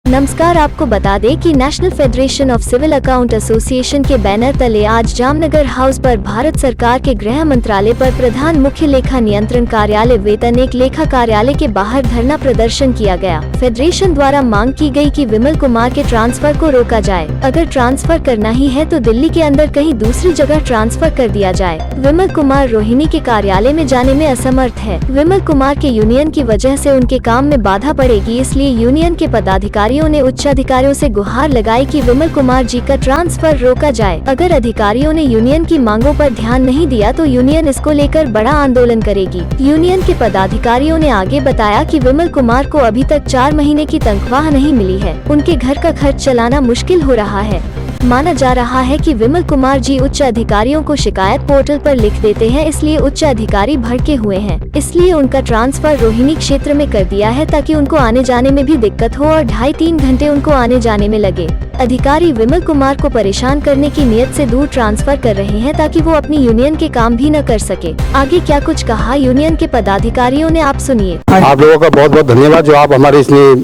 नमस्कार, आपको बता दें कि national federation of civil account association के बैनर तले आज जामनगर हाउस पर भारत सरकार के गृह मंत्रालय पर प्रधान मुख्य लेखा नियंत्रण कार्यालय वेतन एक लेखा कार्यालय के बाहर धरना प्रदर्शन किया गया। फेडरेशन द्वारा मांग की गई कि विमल कुमार के ट्रांसफर को रोका जाए। अगर ट्रांसफर करना ही है तो दिल्ली के अंदर कहीं दूसरी जगह ट्रांसफर कर दिया जाए। विमल कुमार रोहिणी के कार्यालय में जाने में असमर्थ है। विमल कुमार के यूनियन की वजह से उनके काम में बाधा पड़ेगी, इसलिए यूनियन के पदाधिकारियों ने उच्च अधिकारियों से गुहार लगाई कि विमल कुमार जी का ट्रांसफर रोका जाए। अगर अधिकारियों ने यूनियन की मांगों पर ध्यान नहीं दिया तो यूनियन इसको लेकर बड़ा आंदोलन करेगी। यूनियन के पदाधिकारियों ने आगे बताया कि विमल कुमार को अभी तक 4 महीने की तनख्वाह नहीं मिली है। उनके घर का खर्च चलाना मुश्किल हो रहा है। माना जा रहा है कि विमल कुमार जी उच्च अधिकारियों को शिकायत पोर्टल पर लिख देते हैं, इसलिए उच्च अधिकारी भड़के हुए हैं। इसलिए उनका ट्रांसफर रोहिणी क्षेत्र में कर दिया है ताकि उनको आने जाने में भी दिक्कत हो और 2.5-3 घंटे उनको आने जाने में लगे। अधिकारी विमल कुमार को परेशान करने की नियत से दूर ट्रांसफर कर रहे हैं ताकि वो अपनी यूनियन के काम भी न कर सके। आगे क्या कुछ कहा यूनियन के पदाधिकारियों ने, आप सुनिए। आप लोगों का बहुत बहुत धन्यवाद जो आप हमारे इसमें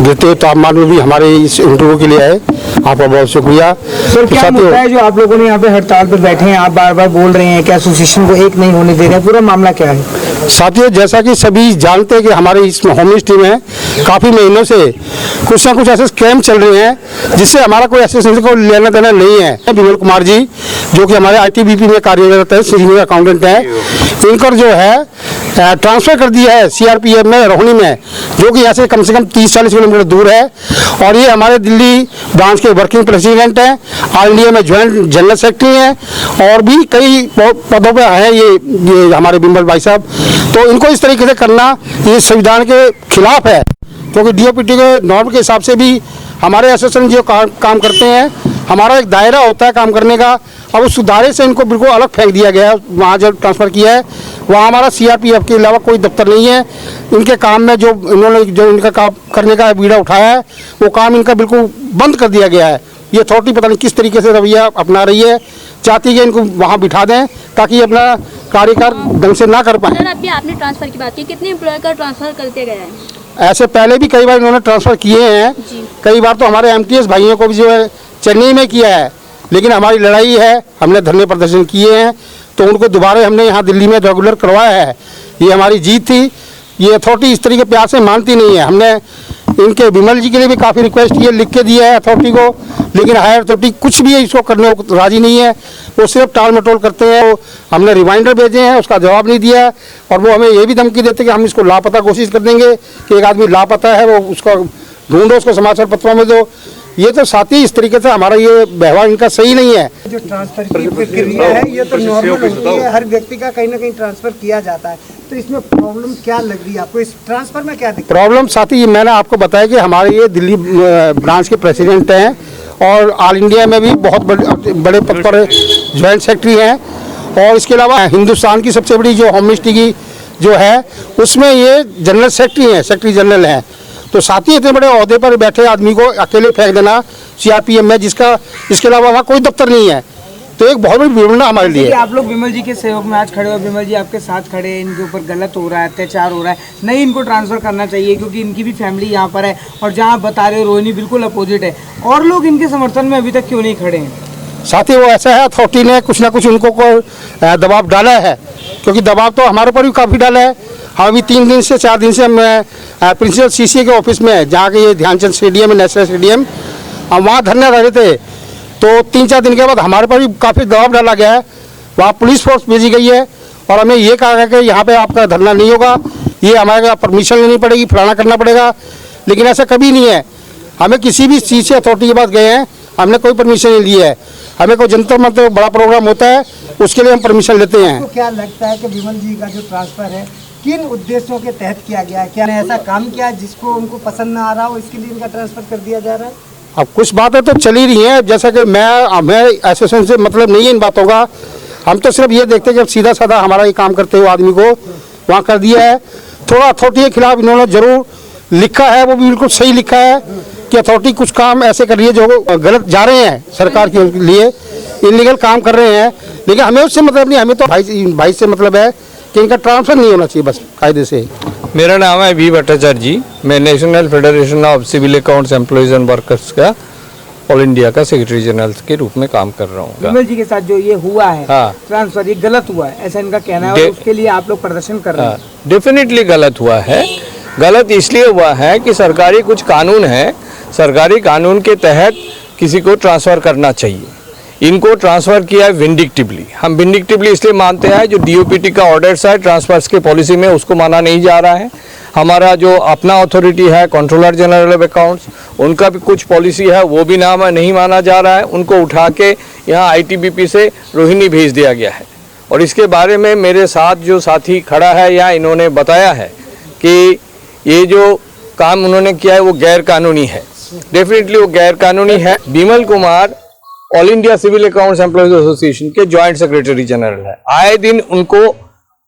गिरते तापमान में भी हमारे इस इंटरव्यू के लिए आए। आपका बहुत शुक्रिया। सर, क्या मुद्दा है जो आप लोगों ने यहाँ पे हड़ताल पर बैठे हैं? आप बार बार बोल रहे हैं कि एसोसिएशन को एक नहीं होने दे रहे हैं, पूरा मामला क्या है? साथियों, जैसा कि सभी जानते हैं कि हमारी इस होमलिस्ट टीम है, काफी महीनों से कुछ ना कुछ ऐसे स्कैम चल रहे हैं जिससे हमारा कोई एसोसिएशन को लेना देना नहीं है। विमल कुमार जी जो कि हमारे ITBP में कार्यरत है, सीनियर अकाउंटेंट है, इनकर जो है ट्रांसफर कर दिया है CRPF में रोहिणी में, जो कि यहाँ से कम 30-40 किलोमीटर दूर है। और ये हमारे दिल्ली ब्रांच के वर्किंग प्रेसिडेंट हैं, ऑल इंडिया में ज्वाइंट जनरल सेक्रेटरी हैं और भी कई पदों पर हैं ये हमारे विमल भाई साहब। तो इनको इस तरीके से करना ये संविधान के खिलाफ है, क्योंकि DOPT के नॉर्म के हिसाब से भी हमारे एसोसिएशन जो काम करते हैं, हमारा एक दायरा होता है काम करने का। अब उस दायरे से इनको बिल्कुल अलग फेंक दिया गया है। वहाँ जब ट्रांसफ़र किया है वहाँ हमारा CRPF के अलावा कोई दफ्तर नहीं है। इनके काम में जो इन्होंने इनका काम करने का बीड़ा उठाया है वो काम इनका बिल्कुल बंद कर दिया गया है। ये अथॉरिटी पता नहीं किस तरीके से रवैया अपना रही है, चाहती है इनको वहाँ बिठा दें ताकि ये अपना कार्यकाल ढंग से ना कर पाए। सर, अभी आपने ट्रांसफर की बात की, कितने एम्प्लॉय का ट्रांसफर करते गए हैं? ऐसे पहले भी कई बार इन्होंने ट्रांसफ़र किए हैं। कई बार तो हमारे MTS भाइयों को भी जो है चेन्नई में किया है, लेकिन हमारी लड़ाई है, हमने धरने प्रदर्शन किए हैं तो उनको दोबारा हमने यहाँ दिल्ली में रेगुलर करवाया है। ये हमारी जीत थी। ये अथॉरिटी इस तरीके प्यार से मानती नहीं है। हमने इनके विमल जी के लिए भी काफ़ी रिक्वेस्ट की है, लिख के दिया है अथॉरिटी को, लेकिन हायर अथॉरिटी कुछ भी इसको करने को राज़ी नहीं है। वो सिर्फ टाल मटोल करते हैं। वो हमने रिमाइंडर भेजे हैं, उसका जवाब नहीं दिया और वो हमें ये भी धमकी देते कि हम इसको लापता घोषित कर देंगे कि एक आदमी लापता है, वो उसका ढूंढो, उसको समाचार पत्रों में दो। ये तो साथ ही इस तरीके से हमारा ये व्यवहार इनका सही नहीं है। जो ट्रांसफर की प्रक्रिया है ये तो नॉर्मल होती है, हर व्यक्ति का कहीं ना कहीं ट्रांसफर किया जाता है, तो इसमें प्रॉब्लम क्या लग रही है आपको? इस ट्रांसफर में क्या दिक्कत? प्रॉब्लम साथी मैंने आपको बताया कि हमारे ये दिल्ली ब्रांच के प्रेसिडेंट हैं और ऑल इंडिया में भी बहुत बड़े पद पर ज्वाइंट सेक्रेटरी हैं और इसके अलावा हिंदुस्तान की सबसे बड़ी जो होम मिनिस्ट्री की जो है उसमें ये जनरल सेक्रेटरी हैं, सेक्रेटरी जनरल हैं। तो साथ ही इतने बड़े ओहदे पर बैठे आदमी को अकेले फेंक देना CRPF में, जिसका इसके अलावा वहाँ कोई दफ्तर नहीं है, तो एक बहुत बड़ी विडंबना हमारे लिए। आप लोग विमल जी के सहयोग में आज खड़े हो, विमल जी आपके साथ खड़े हैं, इनके ऊपर गलत हो रहा है, अत्याचार हो रहा है, नहीं इनको ट्रांसफ़र करना चाहिए क्योंकि इनकी भी फैमिली यहाँ पर है और जहाँ आप बता रहे हो रोहिणी बिल्कुल अपोजिट है, और लोग इनके समर्थन में अभी तक क्यों नहीं खड़े हैं? साथ ही वो ऐसा है, अथॉरिटी ने कुछ ना कुछ उनको को दबाव डाला है, क्योंकि दबाव तो हमारे ऊपर भी काफ़ी डाला है। हम अभी 3 दिन से 4 दिन से हम प्रिंसिपल CCA के ऑफिस में जहाँ के ये ध्यानचंद स्टेडियम है, नेशनल स्टेडियम, हम वहाँ धरने रहे थे। तो 3-4 दिन के बाद हमारे पर भी काफ़ी दबाव डाला गया है, वहाँ पुलिस फोर्स भेजी गई है और हमें ये कहा गया कि यहाँ पे आपका धरना नहीं होगा, ये हमारे परमिशन लेनी पड़ेगी, फलाना करना पड़ेगा, लेकिन ऐसा कभी नहीं है। हमें किसी भी चीज़ से अथॉरिटी के पास गए हैं, हमने कोई परमिशन नहीं ली है। हमें कोई जनता मंत्र बड़ा प्रोग्राम होता है उसके लिए हम परमिशन लेते हैं। तो क्या लगता है कि विमल जी का जो ट्रांसफ़र है किन उद्देश्यों के तहत किया गया है? क्या ऐसा काम किया है जिसको उनको पसंद ना आ रहा हो, इसके लिए इनका ट्रांसफ़र कर दिया जा रहा है? अब कुछ बातें तो चल ही रही हैं, जैसा कि हमें एसोसिएशन से मतलब नहीं है इन बातों का। हम तो सिर्फ ये देखते हैं कि अब सीधा साधा हमारा ये काम करते हुए आदमी को वहाँ कर दिया है। थोड़ा अथॉरिटी के खिलाफ इन्होंने जरूर लिखा है, वो भी बिल्कुल सही लिखा है कि अथॉरिटी कुछ काम ऐसे कर रही है जो गलत जा रहे हैं, सरकार के लिए इलीगल काम कर रहे हैं, लेकिन हमें उससे मतलब नहीं। हमें तो भाई से मतलब है कि इनका ट्रांसफर नहीं होना चाहिए बस कायदे से। मेरा नाम है वी भट्टाचार्य जी। मैं national federation of civil accounts employees and workers का ऑल इंडिया का सेक्रेटरी जनरल के रूप में काम कर रहा हूँ। विमल जी के साथ जो ये हुआ है हाँ। ट्रांसफर, ये गलत हुआ है ऐसा इनका कहना है, और उसके लिए आप लोग प्रदर्शन कर रहे हैं। डेफिनेटली गलत हुआ है। गलत इसलिए हुआ है कि सरकारी कुछ कानून है, सरकारी कानून के तहत किसी को ट्रांसफ़र करना चाहिए। इनको ट्रांसफ़र किया है विंडिक्टिवली। हम विंडिक्टिवली इसलिए मानते हैं जो डीओपीटी का ऑर्डर्स है ट्रांसफर्स के पॉलिसी में उसको माना नहीं जा रहा है। हमारा जो अपना अथॉरिटी है कंट्रोलर जनरल ऑफ अकाउंट्स, उनका भी कुछ पॉलिसी है वो भी नाम नहीं माना जा रहा है। उनको उठा के यहाँ आईटीबीपी से रोहिणी भेज दिया गया है। और इसके बारे में मेरे साथ जो साथी खड़ा है यहाँ, इन्होंने बताया है कि ये जो काम उन्होंने किया है वो गैर कानूनी है। डेफिनेटली वो गैर कानूनी है। Vimal Kumar all India civil accounts employees association के जॉइंट सेक्रेटरी जनरल है। आए दिन उनको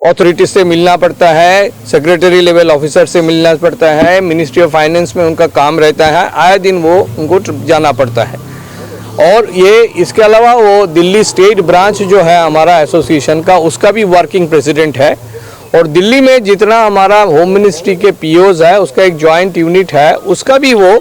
अथॉरिटी से मिलना पड़ता है, सेक्रेटरी लेवल ऑफिसर से मिलना पड़ता है, मिनिस्ट्री ऑफ फाइनेंस में उनका काम रहता है, आए दिन वो उनको जाना पड़ता है। और ये इसके अलावा वो दिल्ली स्टेट ब्रांच जो है हमारा एसोसिएशन का, उसका भी वर्किंग प्रेसिडेंट है। और दिल्ली में जितना हमारा होम मिनिस्ट्री के पीओज है उसका एक जॉइंट यूनिट है, उसका भी वो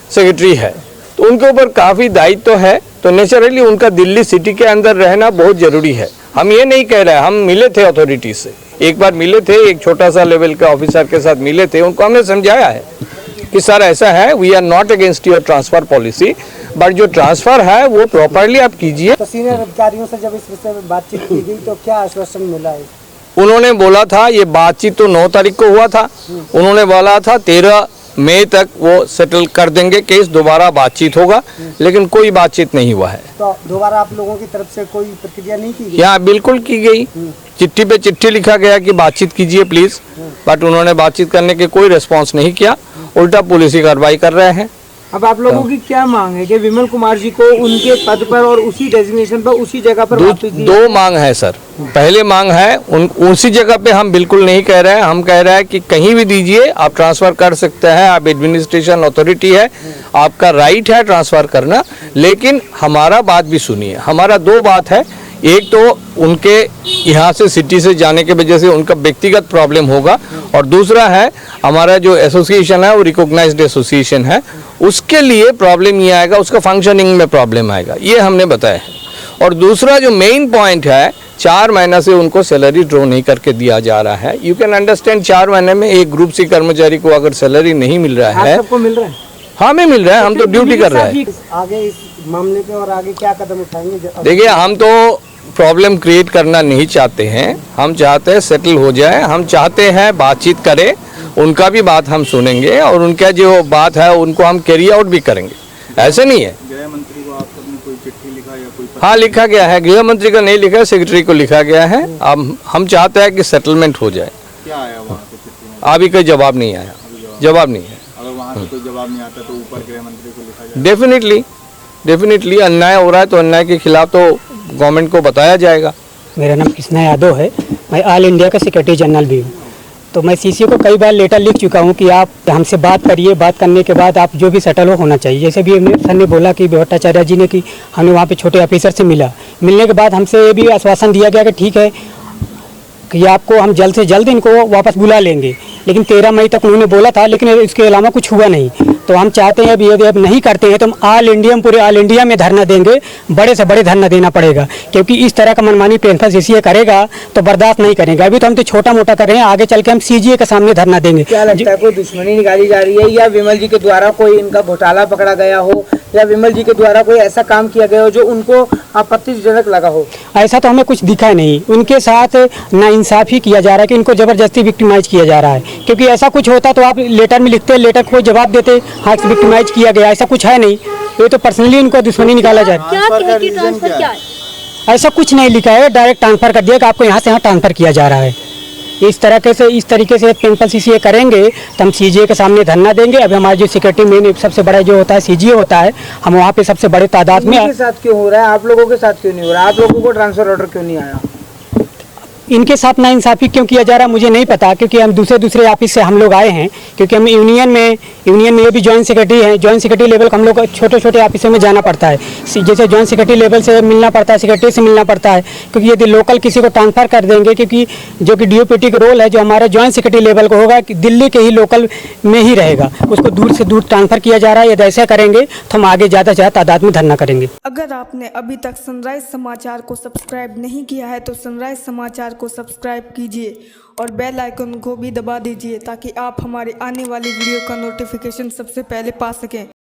सेक्रेटरी है। तो उनके ऊपर काफ़ी दायित्व है। तो नेचुरली उनका दिल्ली सिटी के अंदर रहना बहुत ज़रूरी है। हम ये नहीं कह रहे हैं, हम मिले थे अथॉरिटी से, एक बार मिले थे, एक छोटा सा लेवल के ऑफिसर के साथ मिले थे। उनको हमने समझाया है कि सर ऐसा है, we are not against your transfer policy, but जो ट्रांसफ़र है वो प्रॉपरली आप कीजिए। तो सीनियर अधिकारियों से जब इस विषय में बातचीत की गई तो क्या आश्वासन मिला है? उन्होंने बोला था, ये बातचीत तो 9 तारीख को हुआ था, उन्होंने बोला था 13 मई तक वो सेटल कर देंगे केस, दोबारा बातचीत होगा, लेकिन कोई बातचीत नहीं हुआ है। तो दोबारा आप लोगों की तरफ से कोई प्रतिक्रिया नहीं की गई? यहाँ बिल्कुल की गई, चिट्ठी पे चिट्ठी लिखा गया कि बातचीत कीजिए प्लीज, बट उन्होंने बातचीत करने के कोई रिस्पांस नहीं किया, उल्टा पुलिस कार्रवाई कर रहे हैं। अब आप लोगों की क्या मांग है कि विमल कुमार जी को उनके पद पर और उसी डेजिग्नेशन पर उसी जगह पर वापस दिया? दो मांग है सर। पहले मांग है उसी जगह पे हम बिल्कुल नहीं कह रहे हैं, हम कह रहे हैं कि कहीं भी दीजिए, आप ट्रांसफर कर सकते हैं, आप एडमिनिस्ट्रेशन अथॉरिटी है, आपका राइट है ट्रांसफर करना, लेकिन हमारा बात भी सुनिए। हमारा 2 बात है, एक तो उनके यहाँ से सिटी से जाने के वजह से उनका व्यक्तिगत प्रॉब्लम होगा, और दूसरा है हमारा जो एसोसिएशन है वो रिकॉग्नाइज्ड एसोसिएशन है, उसके लिए प्रॉब्लम ये आएगा, उसका फंक्शनिंग में प्रॉब्लम आएगा, ये हमने बताया है। और दूसरा जो मेन पॉइंट है, 4 महीना से उनको सैलरी ड्रॉ नहीं करके दिया जा रहा है। यू कैन अंडरस्टैंड, 4 महीने में एक ग्रुप सी कर्मचारी को अगर सैलरी नहीं मिल रहा है। सबको मिल रहा है? हाँ, हमें मिल रहा है, हम तो ड्यूटी कर रहे हैं। आगे इस मामले पे और आगे क्या कदम उठाएंगे? देखिए, हम तो प्रॉब्लम क्रिएट करना नहीं चाहते हैं, हम चाहते हैं सेटल हो जाए, हम चाहते हैं बातचीत करें, उनका भी बात हम सुनेंगे और उनका जो बात है उनको हम कैरी आउट भी करेंगे। ऐसे नहीं है। गृह मंत्री को आपने कोई चिट्ठी लिखा या कोई? हाँ, लिखा गया है, गृह मंत्री का नहीं लिखा है, सेक्रेटरी को लिखा गया है। अब हम चाहते हैं कि सेटलमेंट हो जाए। क्या आया वहाँ से चिट्ठी में? अभी कोई जवाब नहीं आया, जवाब नहीं है। अगर वहाँ से कोई जवाब नहीं आता तो ऊपर गृह मंत्री को लिखा जाए? डेफिनेटली अन्याय हो रहा है तो अन्याय के खिलाफ तो गवर्नमेंट को बताया जाएगा। मेरा नाम कृष्णा यादव है, मैं ऑल इंडिया का सेक्रेटरी जनरल भी हूँ। तो मैं सीसी को कई बार लेटर लिख चुका हूँ कि आप हमसे बात करिए, बात करने के बाद आप जो भी सेटल होना चाहिए। जैसे भी सर ने बोला कि भट्टाचार्य जी ने कि हमें वहाँ पे छोटे ऑफिसर से मिलने के बाद हमसे ये भी आश्वासन दिया गया कि ठीक है कि आपको हम जल्द से जल्द इनको वापस बुला लेंगे, लेकिन 13 मई तक उन्होंने बोला था, लेकिन इसके अलावा कुछ हुआ नहीं। तो हम चाहते हैं अभी यदि अब नहीं करते हैं तो हम पूरे ऑल इंडिया में धरना देंगे, बड़े से बड़े धरना देना पड़ेगा, क्योंकि इस तरह का मनमानी ट्रांसफर सीसीए करेगा तो बर्दाश्त नहीं करेंगे। अभी तो हम तो छोटा मोटा कर रहे हैं, आगे चल के हम सीजीए के सामने धरना देंगे। क्या लगता है, कोई दुश्मनी निकाली जा रही है या विमल जी के द्वारा कोई इनका घोटाला पकड़ा गया हो या विमल जी के द्वारा कोई ऐसा काम किया गया हो जो उनको आपत्तिजनक लगा हो? ऐसा तो हमें कुछ दिखा नहीं। उनके साथ नाइंसाफ़ी किया जा रहा है कि इनको ज़बरदस्ती विक्टिमाइज किया जा रहा है, क्योंकि ऐसा कुछ होता तो आप लेटर में लिखते, लेटर को जवाब देते, हाँ विक्टिमाइज किया गया, ऐसा कुछ है नहीं। ये तो पर्सनली इनको दुश्मनी निकाला जाए। ऐसा कुछ नहीं लिखा है, डायरेक्ट ट्रांसफ़र कर दिया कि आपको यहाँ से यहाँ ट्रांसफ़र किया जा रहा है। इस तरीके से पेंपल सीसीए करेंगे तो हम सीजीए के सामने धरना देंगे। अभी हमारे जो सेक्रेटरी मेन सबसे बड़ा जो होता है सीजीए होता है, हम वहाँ पे सबसे बड़े तादाद में। के साथ क्यों हो रहा है, आप लोगों के साथ क्यों नहीं हो रहा है? आप लोगों को ट्रांसफर ऑर्डर क्यों नहीं आया? इनके साथ नाइंसाफ़ी क्यों किया जा रहा है मुझे नहीं पता, क्योंकि हम दूसरे ऑफिस से हम लोग आए हैं, क्योंकि हम यूनियन में ये भी जॉइंट सेक्रेटरी हैं। जॉइंट सेक्रेटरी लेवल को हम लोग छोटे ऑफिसों में जाना पड़ता है, जैसे जॉइंट सेक्रेटरी लेवल से मिलना पड़ता है, सेक्रेटरी से मिलना पड़ता है, क्योंकि यदि लोकल किसी को ट्रांसफ़र कर देंगे, क्योंकि जो कि DOPT का रोल है जो हमारे जॉइंट सेक्रेटरी लेवल को होगा कि दिल्ली के ही लोकल में ही रहेगा, उसको दूर से दूर ट्रांसफ़र किया जा रहा है। यदि ऐसा करेंगे तो हम आगे ज़्यादा से ज़्यादा तादाद में धरना करेंगे। अगर आपने अभी तक सनराइज समाचार को सब्सक्राइब नहीं किया है तो सनराइज समाचार को सब्सक्राइब कीजिए और बेल आइकन को भी दबा दीजिए ताकि आप हमारे आने वाली वीडियो का नोटिफिकेशन सबसे पहले पा सकें।